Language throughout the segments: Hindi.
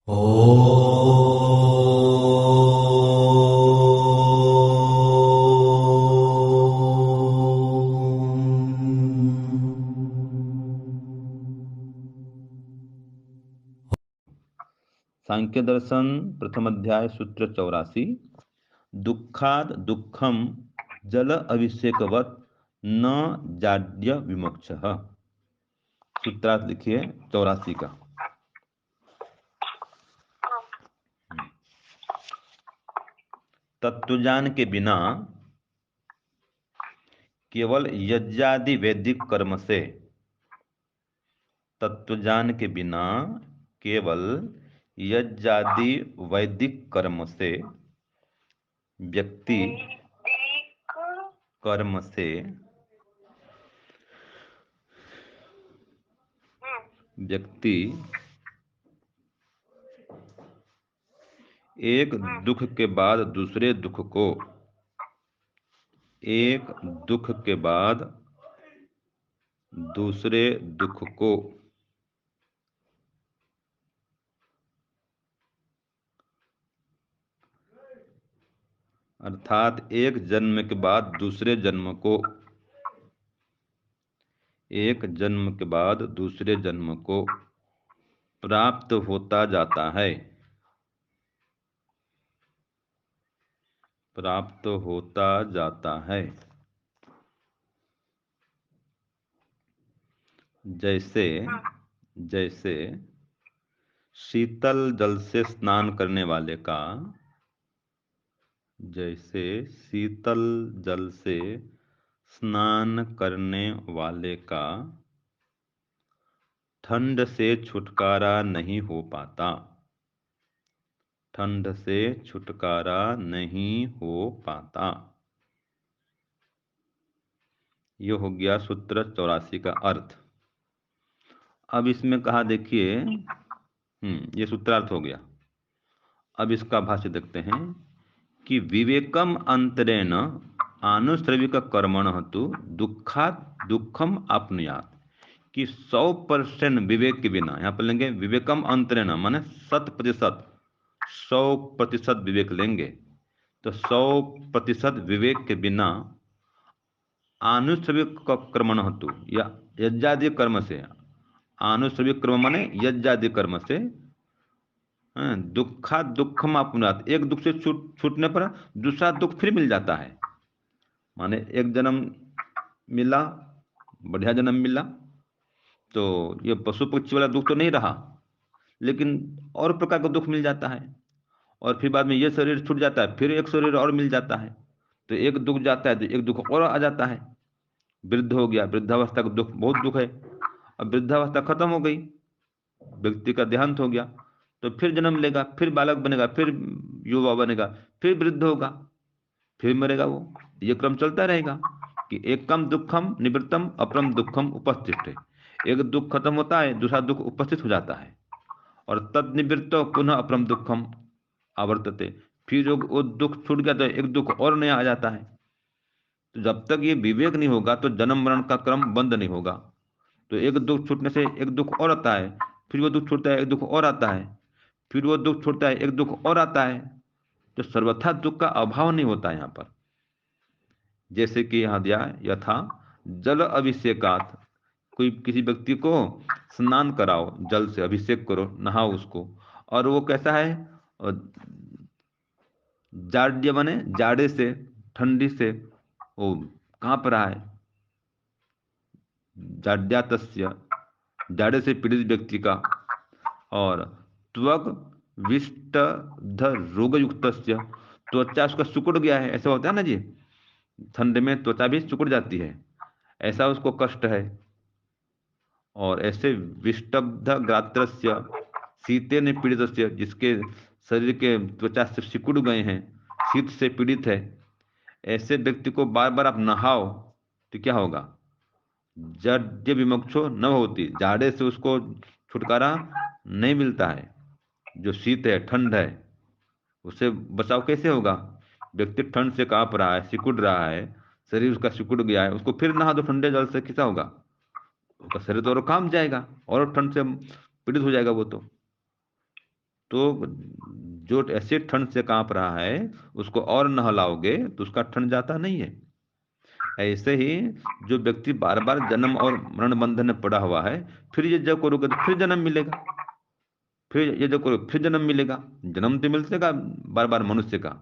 ओ सांख्य दर्शन प्रथम अध्याय सूत्र 84। दुखाद दुखम जल अभिषेकवत न जाड्य विमोक्ष। सूत्रार्थ लिखिए 84 का। तत्वज्ञान के बिना केवल यज्ञादि वैदिक कर्म से तत्वज्ञान के बिना केवल यज्ञादि वैदिक कर्म से व्यक्ति कर्म से व्यक्ति एक दुख के बाद दूसरे दुख को एक दुख के बाद दूसरे दुख को अर्थात एक जन्म के बाद दूसरे जन्म को एक जन्म के बाद दूसरे जन्म को प्राप्त होता जाता है प्राप्त होता जाता है। जैसे जैसे शीतल जल से स्नान करने वाले का जैसे शीतल जल से स्नान करने वाले का ठंड से छुटकारा नहीं हो पाता ठंड से छुटकारा नहीं हो पाता। यह हो गया सूत्र 84 का अर्थ। अब इसमें कहा देखिए, ये सूत्रार्थ हो गया। अब इसका भाष्य देखते हैं कि विवेकम अंतरेण आनुश्रविक कर्मण तु दुखात दुखम आपनुयात। कि 100% विवेक के बिना, यहां पर लेंगे विवेकम अंतरेण माने 100%, 100% विवेक लेंगे तो 100% विवेक के बिना आनुश्रविक कर्मण हेतु या यज्ञादि कर्म से, आनुश्रविक कर्म माने यज्ञादि कर्म से दुखा दुखम आपनुयात, एक दुख से छूटने पर दूसरा दुख फिर मिल जाता है। माने एक जन्म मिला, बढ़िया जन्म मिला, तो ये पशु पक्षी वाला दुख तो नहीं रहा, लेकिन और प्रकार का दुख मिल जाता है। और फिर बाद में ये शरीर छूट जाता है, फिर एक शरीर और मिल जाता है, तो एक दुख जाता है तो एक दुख और आ जाता है। वृद्ध हो गया, वृद्धावस्था का दुख, बहुत दुख है। अब वृद्धावस्था खत्म हो गई, व्यक्ति का देहांत हो गया, तो फिर जन्म लेगा, फिर बालक बनेगा, फिर युवा बनेगा, फिर वृद्ध होगा, फिर मरेगा वो। ये क्रम चलता रहेगा कि एकम दुखम निवृत्तम अपरम दुखम उपस्थित। एक दुख खत्म होता है, दूसरा दुख उपस्थित हो जाता है, और तद निवृत्त पुनः अपरम दुखम आवर्तते। फिर जो वो दुख छूट गया तो एक दुख और नया आ जाता है। तो जब तक ये विवेक नहीं होगा तो जन्म मरण का क्रम बंद नहीं होगा। तो एक दुख छूटने से एक दुख और आता है, फिर वो दुख छूटता है, एक दुख और आता है, फिर वो दुख छूटता है, एक दुख और आता है। तो सर्वथा दुख का अभाव नहीं होता यहाँ पर। जैसे कि यहाँ दिया यथा जल अभिषेकात, कोई किसी व्यक्ति को स्नान कराओ, जल से अभिषेक करो, नहाओ उसको, और वो कैसा है, और जाड्य बने जाड़े से, ठंडी से वो कांप रहा है। जाड्यातस्य, जाड़े से पीड़ित व्यक्ति का, और त्वग विष्ट रोग युक्त, त्वचा उसका सिकुड़ गया है, ऐसा होता है ना जी, ठंड में त्वचा भी सिकुड़ जाती है, ऐसा उसको कष्ट है। और ऐसे विष्टब्ध गात्रस्य शीते ने पीड़ित, जिसके शरीर के त्वचा से सिकुड़ गए हैं, शीत से पीड़ित है, ऐसे व्यक्ति को बार बार आप नहाओ तो क्या होगा, जड्य विमोक्षो न होती, जाड़े से उसको छुटकारा नहीं मिलता है। जो शीत है, ठंड है, उससे बचाव कैसे होगा। व्यक्ति ठंड से कांप रहा है, सिकुड़ रहा है, शरीर उसका सिकुड़ गया है, उसको फिर नहा दो ठंडे जल से, कैसा होगा, उसका शरीर तो और काम जाएगा, और ठंड से पीड़ित हो जाएगा वो तो। तो जो ऐसे ठंड से कांप रहा है उसको और नहलाओगे तो उसका ठंड जाता नहीं है। ऐसे ही जो व्यक्ति बार बार जन्म और मरण बंधन में पड़ा हुआ है, फिर ये जब करोगे तो फिर जन्म मिलेगा, फिर ये जब करोगे फिर जन्म मिलेगा। जन्म तो मिलतेगा बार बार मनुष्य का,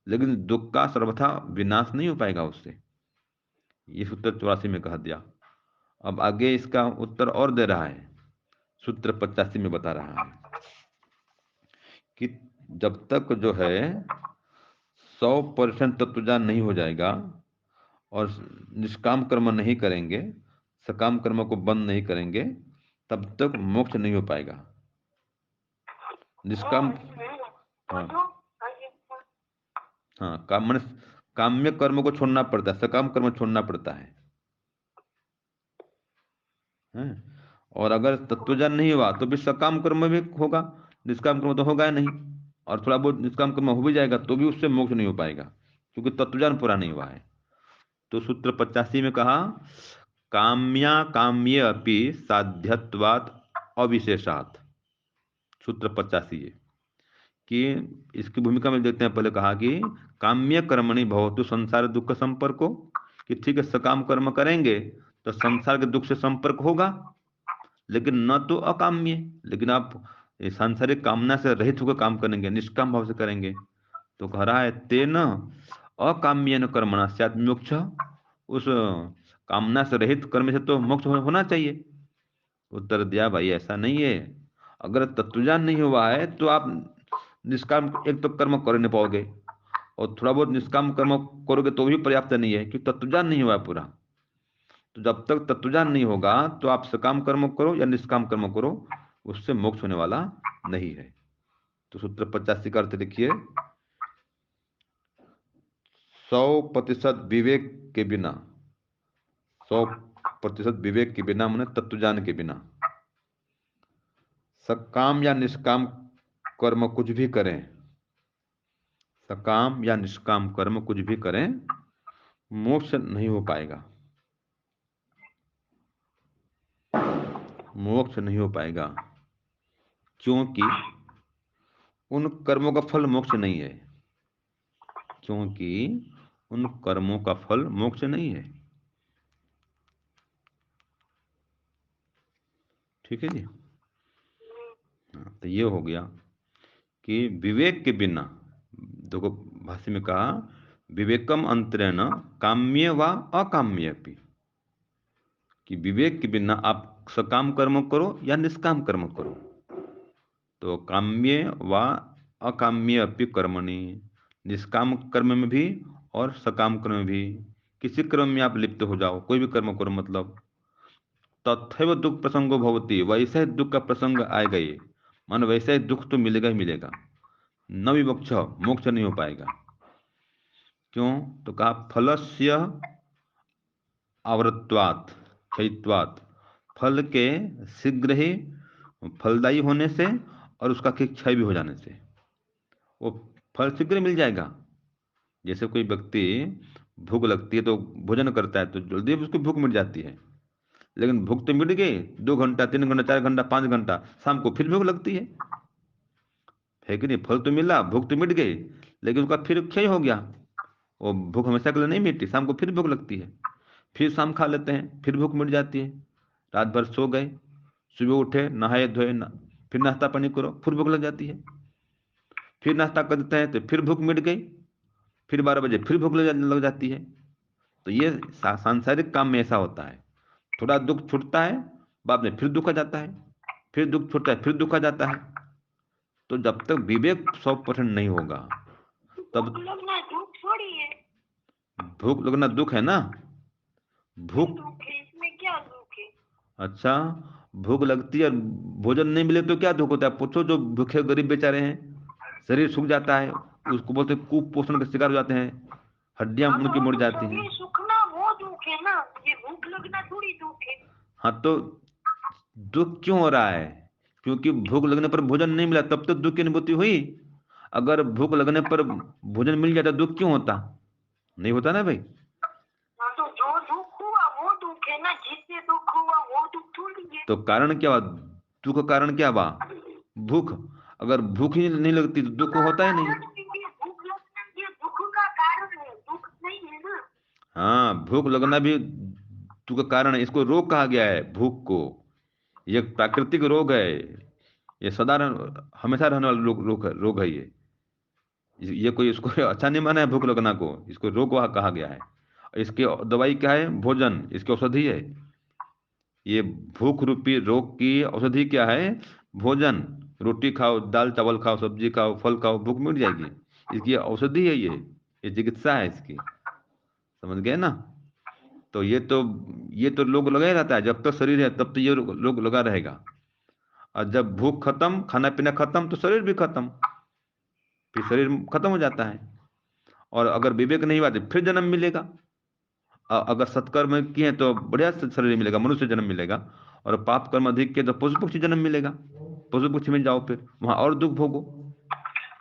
लेकिन दुख का सर्वथा विनाश नहीं हो पाएगा उससे। ये सूत्र 84 में कह दिया। अब आगे इसका उत्तर और दे रहा है, सूत्र 85 में बता रहा है कि जब तक जो है 100% तत्वज्ञान नहीं हो जाएगा और निष्काम कर्म नहीं करेंगे, सकाम कर्म को बंद नहीं करेंगे, तब तक मोक्ष नहीं हो पाएगा। निष्काम, हाँ हाँ, काम्य कर्म को छोड़ना पड़ता है, सकाम कर्म छोड़ना पड़ता है। और अगर तत्वज्ञान नहीं हुआ तो भी सकाम कर्म भी होगा, निष्काम कर्म तो होगा नहीं। और थोड़ा बहुत निष्काम कर्म हो भी जाएगा तो भी उससे मोक्ष नहीं हो पाएगा, क्योंकि तत्वज्ञान पूरा नहीं हुआ है। तो सूत्र 85 में कहा, काम्या काम्ये अपि साध्यत्वात् अविशेषात्। सूत्र 85 है कि इसकी भूमिका में देखते हैं। पहले कहा कि काम्य कर्मणि भवतु संसार दुख संपर्को, कि ठीक है सकाम कर्म करेंगे तो संसार के दुख से संपर्क होगा, लेकिन न तो अकाम्य, लेकिन आप ये सांसारिक कामना से रहित होकर काम करेंगे, निष्काम भाव से करेंगे। तो कह रहा है तेन अकाम्येन कर्मणा स्यात् मोक्ष, उस कामना से रहित कर्म से तो मोक्ष होना चाहिए। उत्तर दिया, भाई ऐसा नहीं है। अगर तत्वज्ञान नहीं हुआ है तो आप निष्काम एक तो कर्म कर नहीं पाओगे, और थोड़ा बहुत निष्काम कर्म करोगे तो भी पर्याप्त नहीं है, कि तत्वज्ञान नहीं हुआ है पूरा। तो जब तक तत्वज्ञान नहीं होगा तो आप सकाम कर्म करो या निष्काम कर्म करो, उससे मोक्ष होने वाला नहीं है। तो सूत्र 85 का अर्थ लिखिए, 100% विवेक के बिना, 100% विवेक के बिना माने तत्वज्ञान के बिना, सकाम या निष्काम कर्म कुछ भी करें, सकाम या निष्काम कर्म कुछ भी करें, मोक्ष नहीं हो पाएगा, मोक्ष नहीं हो पाएगा। क्योंकि उन कर्मों का फल मोक्ष नहीं है, क्योंकि उन कर्मों का फल मोक्ष नहीं है। ठीक है जी। हाँ, तो ये हो गया कि विवेक के बिना, देखो भाष्य में कहा, विवेकम अंतरेण काम्य व अकाम्य भी, कि विवेक के बिना आप सकाम कर्म करो या निष्काम कर्म करो, तो काम्य व अकाम्य अपि कर्मणि, निष्काम कर्म में भी और सकाम कर्म में भी, किसी कर्म में आप लिप्त हो जाओ, कोई भी कर्म करो, मतलब तथैव दुख प्रसंगो भवति, वैसा ही दुख का प्रसंग आएगा। ये मान वैसा ही दुख तो मिलेगा ही मिलेगा, न विमोक्ष, मोक्ष नहीं हो पाएगा। क्यों? तो कहा फलस्य आवृत्वात् क्षयित्वात्, फल के शीघ्र ही फलदायी होने से और उसका क्षय भी हो जाने से वो फल शीघ्र मिल जाएगा। जैसे कोई व्यक्ति भूख लगती है तो भोजन करता है तो जल्दी उसको भूख मिट जाती है, लेकिन भूख तो मिट गई, 2 घंटा 3 घंटा 4 घंटा 5 घंटा, शाम को फिर भूख लगती है कि नहीं? फल तो मिला, भूख तो मिट गई, लेकिन उसका फिर क्षय हो गया। वो भूख हमेशा के लिए नहीं मिटती, शाम को फिर भूख लगती है, फिर शाम खा लेते हैं, फिर भूख मिट जाती है। रात भर सो गए, सुबह उठे, नहाए धोए फिर नाश्ता पानी करो, फिर भूख लग जाती है, फिर नाश्ता कर देते हैं तो फिर भूख मिट गई, फिर 12 बजे फिर भूख लग जाती है। तो ये सांसारिक काम में ऐसा होता है, थोड़ा दुख छूटता है, बाद में फिर दुख आ जाता है, फिर दुख छूटता है, फिर दुख आ जाता है। तो जब तक विवेक 100% नहीं होगा तब, भूख लगना दुख थोड़ी है। भूख लगना दुख है ना, भूख, दुख है, इसमें क्या दुख है? अच्छा, भूख लगती है, भोजन नहीं मिले तो क्या दुख होता है? पूछो जो भूखे गरीब बेचारे हैं, शरीर सूख जाता है, उसको बोलते हैं कुपोषण का शिकार हो जाते हैं, हड्डियां हाँ तो उनकी वो मुड़ तो जाती हैं। शरीर सूखना वो दुख है ना, ये भूख लगना थोड़ी दुख है। हाँ तो दुख क्यों हो रहा है? क्योंकि भूख लगने पर भोजन नहीं मिला, तब तो दुख की अनुभूति हुई। अगर भूख लगने पर भोजन मिल जाता दुख क्यों होता? नहीं होता ना भाई। हाँ तो जो दुख हुआ वो दुख है ना, जिससे दुख हुआ वो दुख थोड़ी है। तो कारण क्या हुआ? दुख का कारण क्या हुआ? भूख। अगर भूख ही नहीं लगती तो दुख होता ही नहीं। भूख लगना ये दुख का कारण है, दुख नहीं है ना। हाँ, भूख लगना भी दुख का कारण है। इसको रोग कहा गया है, भूख को। ये एक प्राकृतिक रोग है। ये साधारण हमेशा रहने वाला रोग है ये कोई इसको अच्छा नहीं माना है भूख लगना को, इसको रोग कहा गया है। इसकी दवाई क्या है? भोजन इसकी औषधि है। ये भूख रूपी रोग की औषधि क्या है? भोजन। रोटी खाओ, दाल चावल खाओ, सब्जी खाओ, फल खाओ, भूख मिट जाएगी। इसकी औषधि है ये चिकित्सा है इसकी। समझ गए ना? तो ये तो लोग लगा ही रहता है, जब तक शरीर है तब तो ये रोग लगा रहेगा। और जब भूख खत्म, खाना पीना खत्म, तो शरीर भी खत्म। फिर शरीर खत्म हो जाता है। और अगर विवेक नहीं हुआ तो फिर जन्म मिलेगा। अगर सत्कर्म किए तो बढ़िया से शरीर मिलेगा, मनुष्य जन्म मिलेगा। और पाप कर्म अधिक किए तो पशु पक्षी जन्म मिलेगा। पशु पक्षी में जाओ, फिर वहां और दुख भोगो।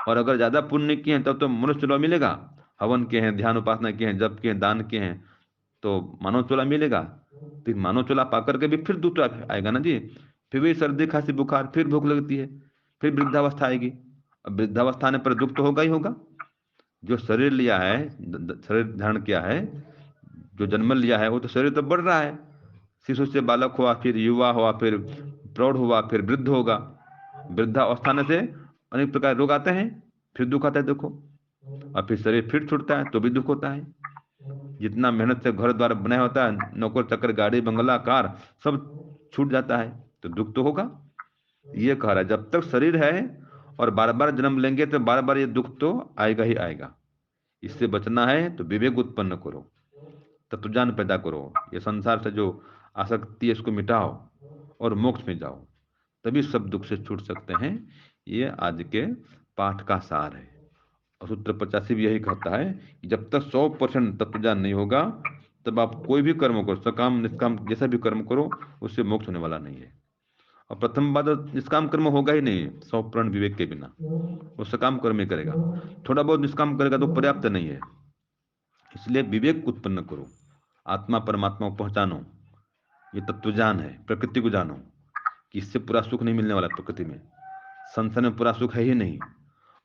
और अगर ज्यादा पुण्य किए हैं तब तो मनुष्य चूल्हा मिलेगा। हवन के हैं, ध्यान उपासना के हैं, जप के हैं, दान के हैं, तो मानव चूल्हा मिलेगा। फिर मानव चूल्हा पा करके भी फिर दुख आएगा ना जी। फिर भी सर्दी खांसी बुखार, फिर भूख लगती है, फिर वृद्धावस्था आएगी। अब वृद्धावस्था आने पर दुख तो होगा ही होगा। जो शरीर लिया है, शरीर धारण किया है, जो जन्म लिया है, वो तो शरीर तो बढ़ रहा है। शिशु से बालक हुआ, फिर युवा हुआ, फिर प्रौढ़ हुआ, फिर वृद्ध होगा। वृद्धावस्था आने से अनेक प्रकार के रोग आते हैं, फिर दुख आता है, देखो। और फिर शरीर फिर छूटता है तो भी दुख होता है। जितना मेहनत से घर द्वार बनाया होता है, नौकर चाकर, गाड़ी बंगला कार, सब छूट जाता है, तो दुख तो होगा। ये कह रहा है जब तक शरीर है और बार बार जन्म लेंगे तो बार बार ये दुख तो आएगा ही आएगा। इससे बचना है तो विवेक उत्पन्न करो, तत्वज्ञान पैदा करो। ये संसार से जो आसक्ति है इसको मिटाओ और मोक्ष में जाओ, तभी सब दुख से छूट सकते हैं। ये आज के पाठ का सार है। और सूत्र 85 भी यही कहता है कि जब तक 100% तत्वज्ञान नहीं होगा, तब आप कोई भी कर्म करो, सकाम निष्काम जैसा भी कर्म करो, उससे मोक्ष होने वाला नहीं है। और प्रथम बात तो निष्काम कर्म होगा ही नहीं 100% विवेक के बिना। वो सकाम कर्म ही करेगा, थोड़ा बहुत निष्काम करेगा तो पर्याप्त नहीं है। इसलिए विवेक उत्पन्न करो, आत्मा परमात्मा को पहचानो। ये तत्वज्ञान है। प्रकृति को जानो कि इससे पूरा सुख नहीं मिलने वाला। प्रकृति में, संसार में पूरा सुख है ही नहीं।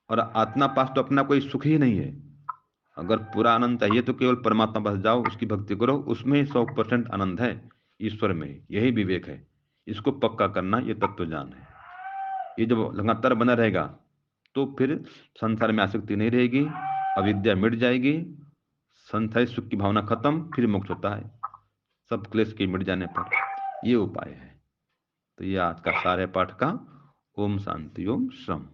और आत्मा पास तो अपना कोई सुख ही नहीं है। अगर पूरा आनंद चाहिए तो केवल परमात्मा पास जाओ, उसकी भक्ति करो, उसमें ही 100% आनंद है, ईश्वर में। यही विवेक है। इसको पक्का करना ये तत्वज्ञान है। ये जब लगातार बना रहेगा तो फिर संसार में आसक्ति नहीं रहेगी, अविद्या मिट जाएगी, संसारिक सुख की भावना खत्म, फिर मोक्ष होता है सब क्लेश के मिट जाने पर। ये उपाय है। तो ये आज का सार है पाठ का। ओम शांति, ओम श्रम।